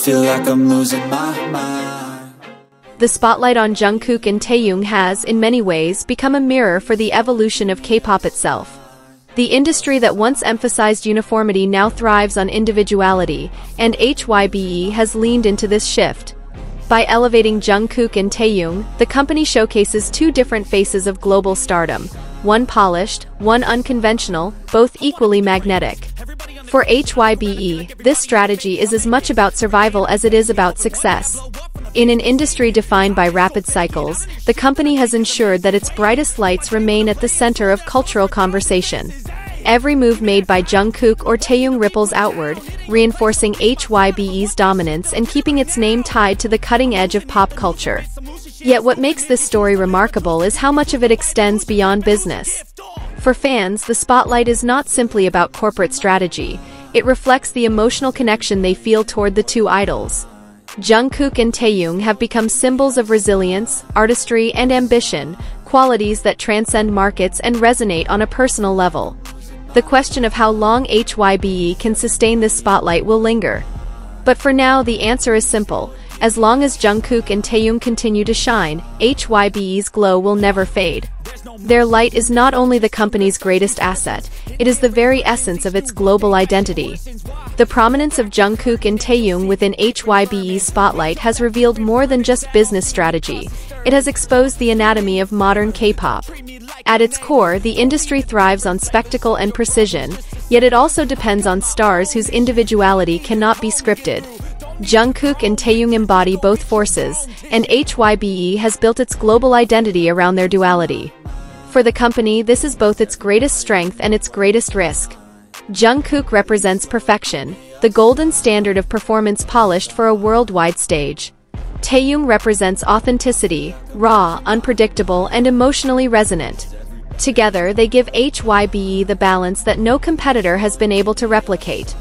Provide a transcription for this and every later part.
feel like I'm losing my mind. The spotlight on Jungkook and Taehyung has, in many ways, become a mirror for the evolution of K-pop itself. The industry that once emphasized uniformity now thrives on individuality, and HYBE has leaned into this shift. By elevating Jungkook and Taehyung, the company showcases two different faces of global stardom, one polished, one unconventional, both equally magnetic. For HYBE, this strategy is as much about survival as it is about success. In an industry defined by rapid cycles, the company has ensured that its brightest lights remain at the center of cultural conversation. Every move made by Jungkook or Taehyung ripples outward, reinforcing HYBE's dominance and keeping its name tied to the cutting edge of pop culture. Yet what makes this story remarkable is how much of it extends beyond business. For fans, the spotlight is not simply about corporate strategy, it reflects the emotional connection they feel toward the two idols. Jungkook and Taehyung have become symbols of resilience, artistry, and ambition, qualities that transcend markets and resonate on a personal level. The question of how long HYBE can sustain this spotlight will linger. But for now, the answer is simple. As long as Jungkook and Taehyung continue to shine, HYBE's glow will never fade. Their light is not only the company's greatest asset, it is the very essence of its global identity. The prominence of Jungkook and Taehyung within HYBE's spotlight has revealed more than just business strategy. It has exposed the anatomy of modern K-pop. At its core, the industry thrives on spectacle and precision, yet it also depends on stars whose individuality cannot be scripted. Jungkook and Taehyung embody both forces, and HYBE has built its global identity around their duality. For the company, this is both its greatest strength and its greatest risk. Jungkook represents perfection, the golden standard of performance polished for a worldwide stage. Taehyung represents authenticity, raw, unpredictable, and emotionally resonant. Together, they give HYBE the balance that no competitor has been able to replicate.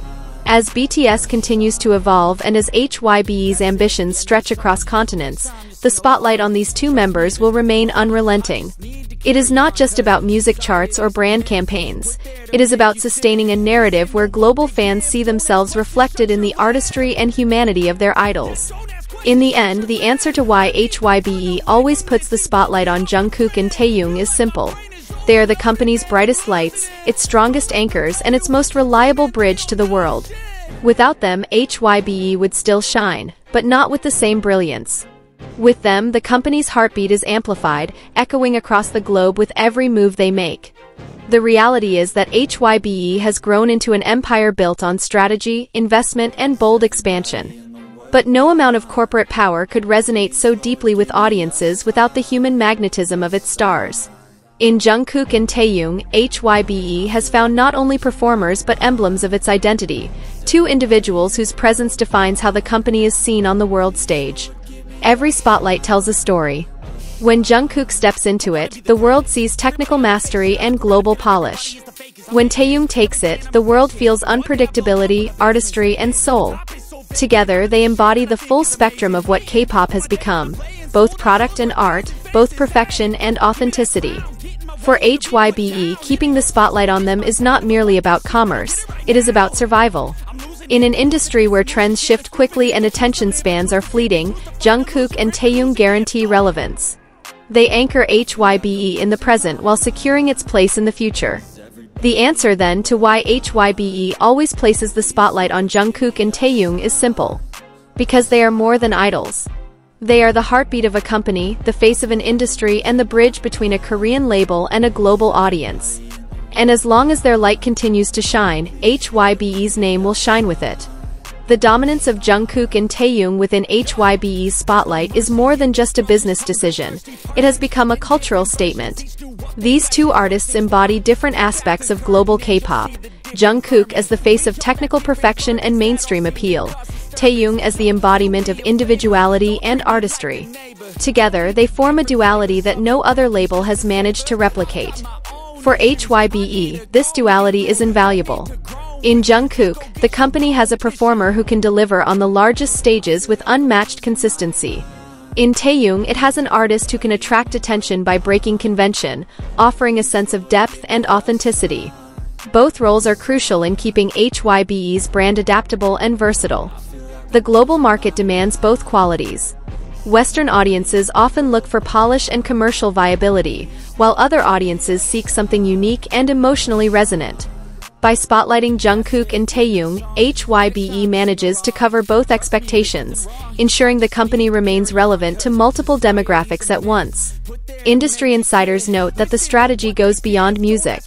As BTS continues to evolve and as HYBE's ambitions stretch across continents, the spotlight on these two members will remain unrelenting. It is not just about music charts or brand campaigns. It is about sustaining a narrative where global fans see themselves reflected in the artistry and humanity of their idols. In the end, the answer to why HYBE always puts the spotlight on Jungkook and Taehyung is simple. They are the company's brightest lights, its strongest anchors, and its most reliable bridge to the world. Without them, HYBE would still shine, but not with the same brilliance. With them, the company's heartbeat is amplified, echoing across the globe with every move they make. The reality is that HYBE has grown into an empire built on strategy, investment, and bold expansion. But no amount of corporate power could resonate so deeply with audiences without the human magnetism of its stars. In Jungkook and Taehyung, HYBE has found not only performers but emblems of its identity, two individuals whose presence defines how the company is seen on the world stage. Every spotlight tells a story. When Jungkook steps into it, the world sees technical mastery and global polish. When Taehyung takes it, the world feels unpredictability, artistry, and soul. Together, they embody the full spectrum of what K-pop has become, both product and art, both perfection and authenticity. For HYBE, keeping the spotlight on them is not merely about commerce, it is about survival. In an industry where trends shift quickly and attention spans are fleeting, Jungkook and Taehyung guarantee relevance. They anchor HYBE in the present while securing its place in the future. The answer, then, to why HYBE always places the spotlight on Jungkook and Taehyung is simple. Because they are more than idols. They are the heartbeat of a company, the face of an industry, and the bridge between a Korean label and a global audience. And as long as their light continues to shine, HYBE's name will shine with it. The dominance of Jungkook and Taehyung within HYBE's spotlight is more than just a business decision. It has become a cultural statement. These two artists embody different aspects of global K-pop. Jungkook as the face of technical perfection and mainstream appeal. Taehyung as the embodiment of individuality and artistry. Together, they form a duality that no other label has managed to replicate. For HYBE, this duality is invaluable. In Jungkook, the company has a performer who can deliver on the largest stages with unmatched consistency. In Taehyung, it has an artist who can attract attention by breaking convention, offering a sense of depth and authenticity. Both roles are crucial in keeping HYBE's brand adaptable and versatile. The global market demands both qualities. Western audiences often look for polish and commercial viability, while other audiences seek something unique and emotionally resonant. By spotlighting Jungkook and Taehyung, HYBE manages to cover both expectations, ensuring the company remains relevant to multiple demographics at once. Industry insiders note that the strategy goes beyond music.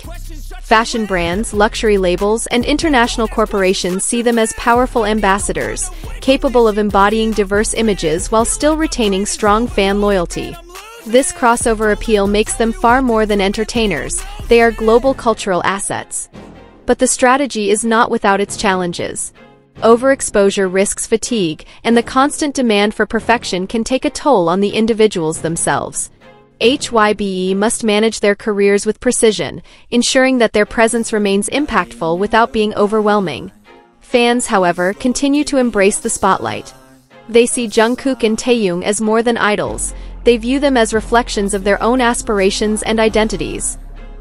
Fashion brands, luxury labels, and international corporations see them as powerful ambassadors, capable of embodying diverse images while still retaining strong fan loyalty. This crossover appeal makes them far more than entertainers; they are global cultural assets. But the strategy is not without its challenges. Overexposure risks fatigue, and the constant demand for perfection can take a toll on the individuals themselves. HYBE must manage their careers with precision, ensuring that their presence remains impactful without being overwhelming. Fans, however, continue to embrace the spotlight. They see Jungkook and Taehyung as more than idols; they view them as reflections of their own aspirations and identities.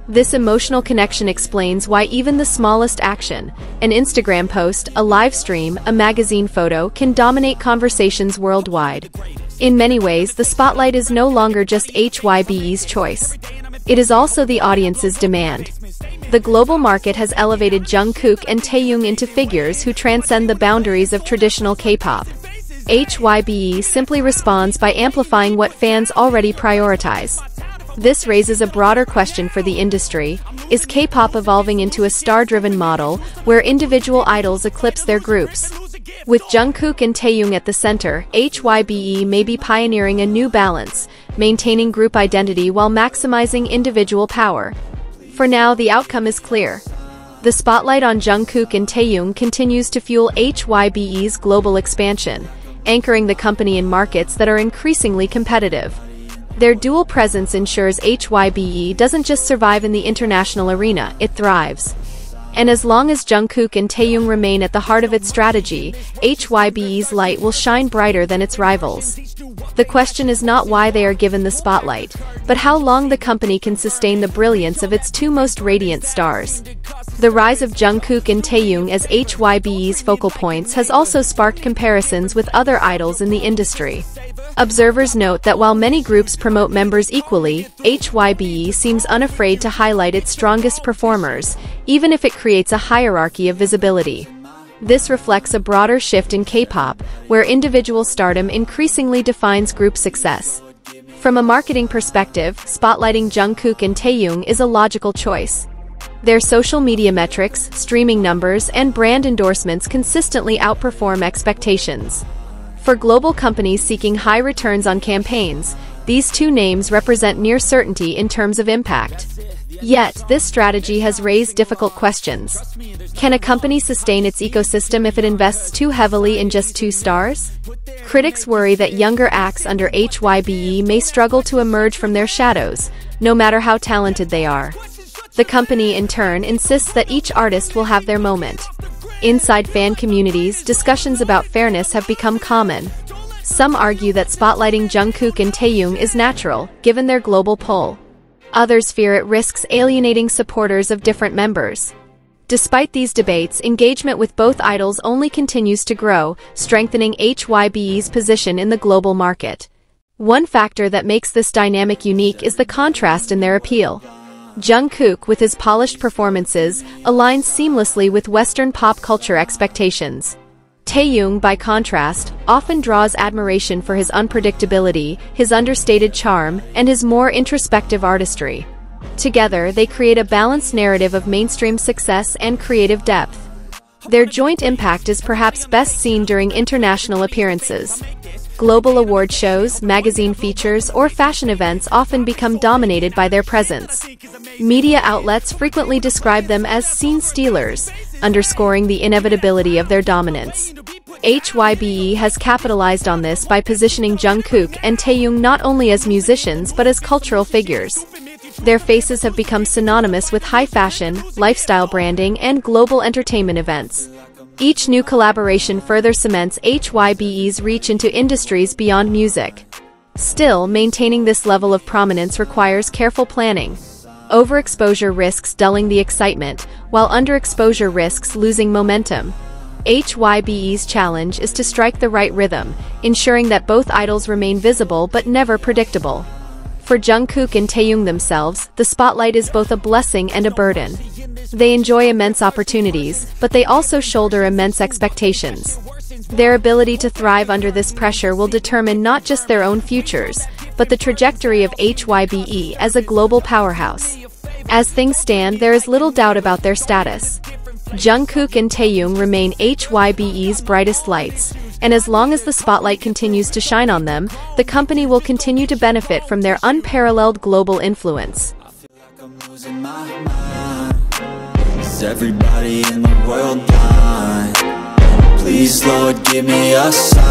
This emotional connection explains why even the smallest action, an Instagram post, a live stream, a magazine photo, can dominate conversations worldwide. In many ways, the spotlight is no longer just HYBE's choice. It is also the audience's demand. The global market has elevated Jungkook and Taehyung into figures who transcend the boundaries of traditional K-pop. HYBE simply responds by amplifying what fans already prioritize. This raises a broader question for the industry: is K-pop evolving into a star-driven model, where individual idols eclipse their groups? With Jungkook and Taehyung at the center, HYBE may be pioneering a new balance, maintaining group identity while maximizing individual power. For now, the outcome is clear. The spotlight on Jungkook and Taehyung continues to fuel HYBE's global expansion, anchoring the company in markets that are increasingly competitive. Their dual presence ensures HYBE doesn't just survive in the international arena, it thrives. And as long as Jungkook and Taehyung remain at the heart of its strategy, HYBE's light will shine brighter than its rivals. The question is not why they are given the spotlight, but how long the company can sustain the brilliance of its two most radiant stars. The rise of Jungkook and Taehyung as HYBE's focal points has also sparked comparisons with other idols in the industry. Observers note that while many groups promote members equally, HYBE seems unafraid to highlight its strongest performers, even if it creates a hierarchy of visibility. This reflects a broader shift in K-pop, where individual stardom increasingly defines group success. From a marketing perspective, spotlighting Jungkook and Taehyung is a logical choice. Their social media metrics, streaming numbers, and brand endorsements consistently outperform expectations. For global companies seeking high returns on campaigns, these two names represent near certainty in terms of impact. Yet, this strategy has raised difficult questions. Can a company sustain its ecosystem if it invests too heavily in just two stars? Critics worry that younger acts under HYBE may struggle to emerge from their shadows, no matter how talented they are. The company, in turn, insists that each artist will have their moment. Inside fan communities, discussions about fairness have become common. Some argue that spotlighting Jungkook and Taehyung is natural, given their global pull. Others fear it risks alienating supporters of different members. Despite these debates, engagement with both idols only continues to grow, strengthening HYBE's position in the global market. One factor that makes this dynamic unique is the contrast in their appeal. Jungkook, with his polished performances, aligns seamlessly with Western pop culture expectations. Taehyung, by contrast, often draws admiration for his unpredictability, his understated charm, and his more introspective artistry. Together, they create a balanced narrative of mainstream success and creative depth. Their joint impact is perhaps best seen during international appearances. Global award shows, magazine features, or fashion events often become dominated by their presence. Media outlets frequently describe them as scene stealers, underscoring the inevitability of their dominance. HYBE has capitalized on this by positioning Jungkook and Taehyung not only as musicians but as cultural figures. Their faces have become synonymous with high fashion, lifestyle branding, and global entertainment events. Each new collaboration further cements HYBE's reach into industries beyond music. Still, maintaining this level of prominence requires careful planning. Overexposure risks dulling the excitement, while underexposure risks losing momentum. HYBE's challenge is to strike the right rhythm, ensuring that both idols remain visible but never predictable. For Jungkook and Taehyung themselves, the spotlight is both a blessing and a burden. They enjoy immense opportunities, but they also shoulder immense expectations. Their ability to thrive under this pressure will determine not just their own futures, but the trajectory of HYBE as a global powerhouse. As things stand, there is little doubt about their status. Jungkook and Taehyung remain HYBE's brightest lights, and as long as the spotlight continues to shine on them, the company will continue to benefit from their unparalleled global influence. I'm losing my mind. Is everybody in the world blind? Please, Lord, give me a sign.